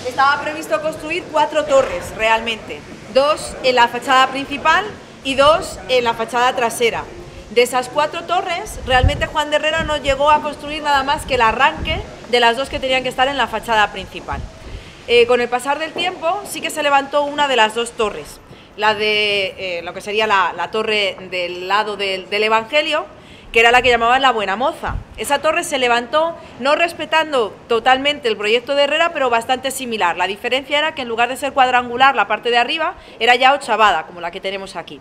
estaba previsto construir 4 torres realmente, 2 en la fachada principal y 2 en la fachada trasera. De esas 4 torres, realmente Juan de Herrera no llegó a construir nada más que el arranque de las 2 que tenían que estar en la fachada principal. Con el pasar del tiempo sí que se levantó una de las 2 torres, la de lo que sería la torre del lado del Evangelio, que era la que llamaban la Buena Moza. Esa torre se levantó no respetando totalmente el proyecto de Herrera, pero bastante similar. La diferencia era que en lugar de ser cuadrangular, la parte de arriba era ya ochavada, como la que tenemos aquí.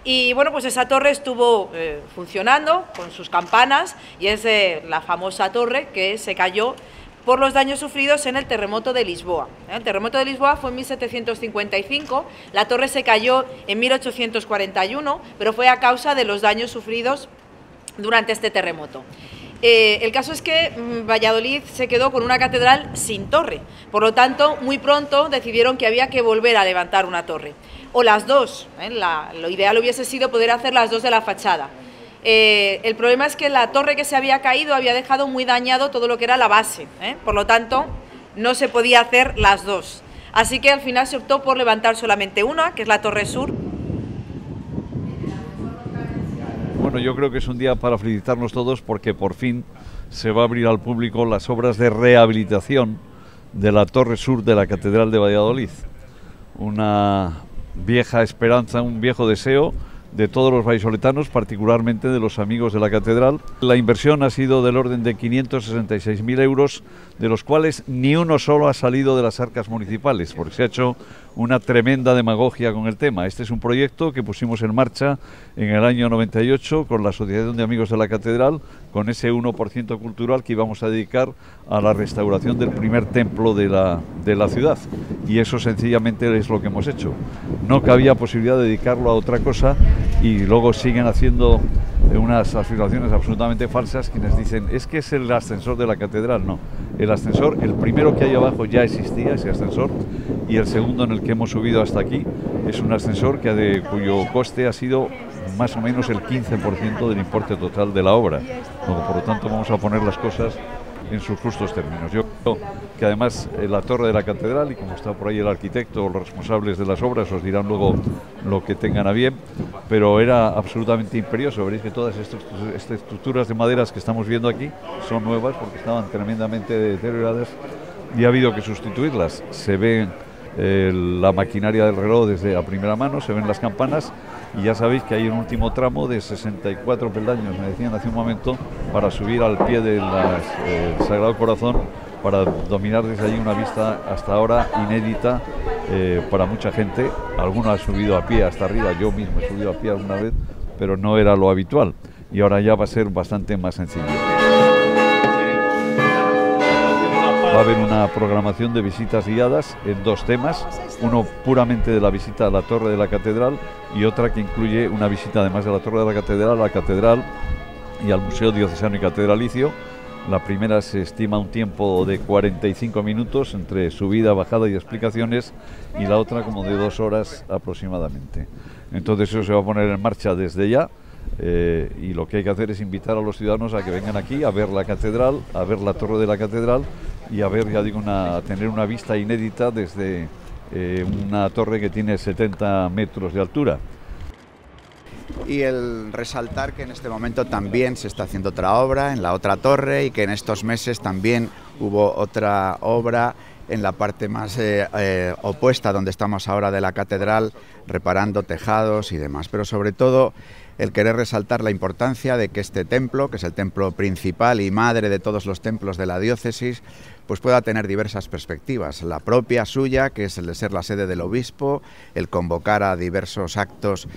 Y bueno, pues esa torre estuvo funcionando con sus campanas y es la famosa torre que se cayó por los daños sufridos en el terremoto de Lisboa. El terremoto de Lisboa fue en 1755, la torre se cayó en 1841, pero fue a causa de los daños sufridos durante este terremoto. El caso es que Valladolid se quedó con una catedral sin torre, por lo tanto, muy pronto decidieron que había que volver a levantar una torre, o las 2, lo ideal hubiese sido poder hacer las 2 de la fachada. El problema es que la torre que se había caído había dejado muy dañado todo lo que era la base, por lo tanto, no se podía hacer las 2. Así que al final se optó por levantar solamente una, que es la Torre Sur. Bueno, yo creo que es un día para felicitarnos todos porque por fin se va a abrir al público las obras de rehabilitación de la Torre Sur de la Catedral de Valladolid. Una vieja esperanza, un viejo deseo de todos los vallisoletanos, particularmente de los amigos de la catedral. La inversión ha sido del orden de 566.000 euros, de los cuales ni uno solo ha salido de las arcas municipales, porque se ha hecho una tremenda demagogia con el tema. Este es un proyecto que pusimos en marcha en el año 98 con la Asociación de Amigos de la Catedral, con ese 1% cultural que íbamos a dedicar a la restauración del primer templo de la ciudad. Y eso sencillamente es lo que hemos hecho. No cabía posibilidad de dedicarlo a otra cosa y luego siguen haciendo unas afirmaciones absolutamente falsas quienes dicen es que es el ascensor de la catedral. No, el ascensor, el primero que hay abajo ya existía, ese ascensor, y el segundo en el que hemos subido hasta aquí es un ascensor cuyo coste ha sido más o menos el 15% del importe total de la obra. Por lo tanto vamos a poner las cosas en sus justos términos. Yo creo que además la torre de la catedral, y como está por ahí el arquitecto o los responsables de las obras os dirán luego lo que tengan a bien, pero era absolutamente imperioso. Veréis que todas estas estructuras de maderas que estamos viendo aquí son nuevas porque estaban tremendamente deterioradas y ha habido que sustituirlas. Se ve la maquinaria del reloj desde a primera mano, se ven las campanas y ya sabéis que hay un último tramo de 64 peldaños, me decían hace un momento, para subir al pie del Sagrado Corazón, para dominar desde allí una vista hasta ahora inédita para mucha gente. Algunos han subido a pie hasta arriba, yo mismo he subido a pie alguna vez, pero no era lo habitual y ahora ya va a ser bastante más sencillo. Va a haber una programación de visitas guiadas en 2 temas, uno puramente de la visita a la Torre de la Catedral y otra que incluye una visita además de la Torre de la Catedral y al Museo Diocesano y Catedralicio. La primera se estima un tiempo de 45 minutos entre subida, bajada y explicaciones, y la otra como de 2 horas aproximadamente. Entonces eso se va a poner en marcha desde ya. Y lo que hay que hacer es invitar a los ciudadanos a que vengan aquí a ver la catedral, a ver la torre de la catedral y a ver, ya digo, a tener una vista inédita desde una torre que tiene 70 metros de altura. Y el resaltar que en este momento también se está haciendo otra obra en la otra torre y que en estos meses también hubo otra obra en la parte más opuesta donde estamos ahora de la catedral, reparando tejados y demás, pero sobre todo el querer resaltar la importancia de que este templo, que es el templo principal y madre de todos los templos de la diócesis, pues pueda tener diversas perspectivas. La propia suya, que es el de ser la sede del obispo, el convocar a diversos actos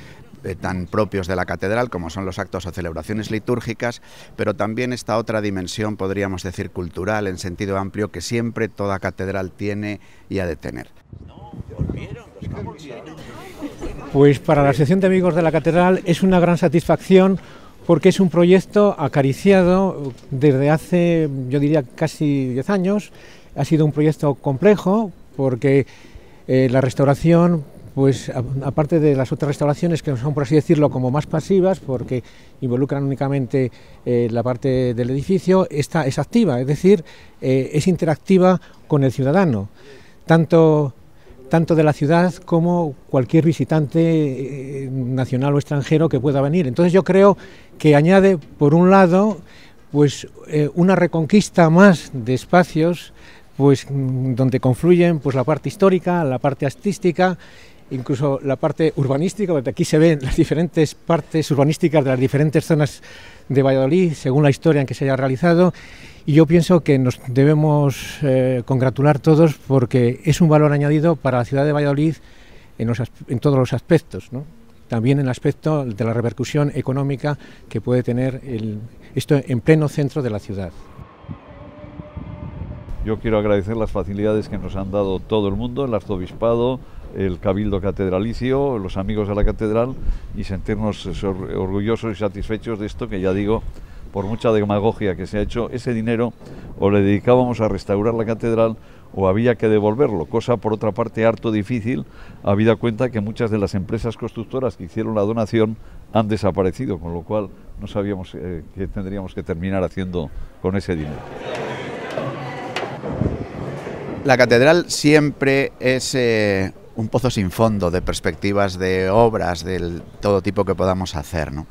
tan propios de la catedral como son los actos o celebraciones litúrgicas, pero también esta otra dimensión, podríamos decir cultural en sentido amplio, que siempre toda catedral tiene y ha de tener. Pues para la Asociación de Amigos de la Catedral es una gran satisfacción porque es un proyecto acariciado desde hace, yo diría, casi 10 años. Ha sido un proyecto complejo porque la restauración, pues aparte de las otras restauraciones que son, por así decirlo, como más pasivas, porque involucran únicamente la parte del edificio, esta es activa, es decir, es interactiva con el ciudadano. tanto de la ciudad como cualquier visitante nacional o extranjero que pueda venir. Entonces yo creo que añade, por un lado, pues una reconquista más de espacios, pues donde confluyen pues la parte histórica, la parte artística, incluso la parte urbanística, porque aquí se ven las diferentes partes urbanísticas de las diferentes zonas de Valladolid, según la historia en que se haya realizado, y yo pienso que nos debemos congratular todos porque es un valor añadido para la ciudad de Valladolid en todos los aspectos, ¿no? También en el aspecto de la repercusión económica que puede tener esto en pleno centro de la ciudad. Yo quiero agradecer las facilidades que nos han dado todo el mundo, el arzobispado, el cabildo catedralicio, los amigos de la catedral, y sentirnos orgullosos y satisfechos de esto, que ya digo, por mucha demagogia que se ha hecho, ese dinero o le dedicábamos a restaurar la catedral o había que devolverlo, cosa por otra parte harto difícil, habida cuenta que muchas de las empresas constructoras que hicieron la donación han desaparecido, con lo cual no sabíamos qué tendríamos que terminar haciendo con ese dinero. La catedral siempre es un pozo sin fondo de perspectivas de obras de todo tipo que podamos hacer, ¿no?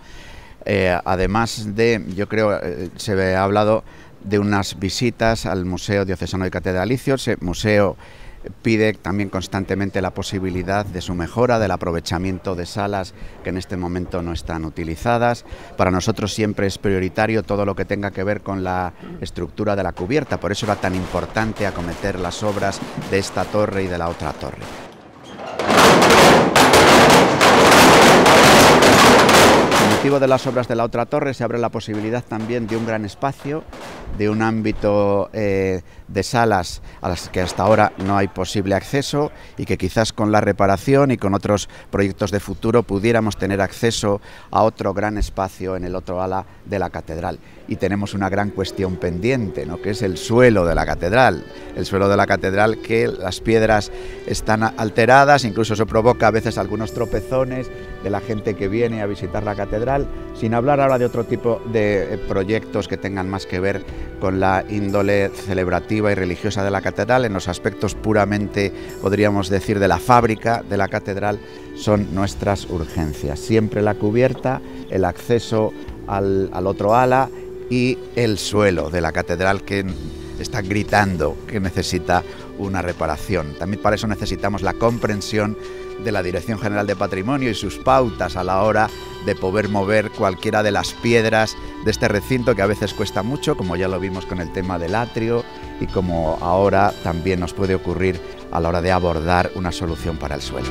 Además de, yo creo, se ha hablado de unas visitas al Museo Diocesano y Catedralicio. Ese museo pide también constantemente la posibilidad de su mejora, del aprovechamiento de salas que en este momento no están utilizadas. Para nosotros siempre es prioritario todo lo que tenga que ver con la estructura de la cubierta, por eso era tan importante acometer las obras de esta torre y de la otra torre. Con motivo de las obras de la otra torre se abre la posibilidad también de un gran espacio, de un ámbito de salas a las que hasta ahora no hay posible acceso y que quizás con la reparación y con otros proyectos de futuro pudiéramos tener acceso a otro gran espacio en el otro ala de la catedral. Y tenemos una gran cuestión pendiente, ¿no?, que es el suelo de la catedral. El suelo de la catedral, que las piedras están alteradas, incluso eso provoca a veces algunos tropezones de la gente que viene a visitar la catedral, sin hablar ahora de otro tipo de proyectos que tengan más que ver con la índole celebrativa y religiosa de la catedral. En los aspectos puramente, podríamos decir, de la fábrica de la catedral, son nuestras urgencias. Siempre la cubierta, el acceso al otro ala y el suelo de la catedral, que está gritando que necesita una reparación. También para eso necesitamos la comprensión de la Dirección General de Patrimonio y sus pautas a la hora de poder mover cualquiera de las piedras de este recinto, que a veces cuesta mucho, como ya lo vimos con el tema del atrio y como ahora también nos puede ocurrir a la hora de abordar una solución para el suelo.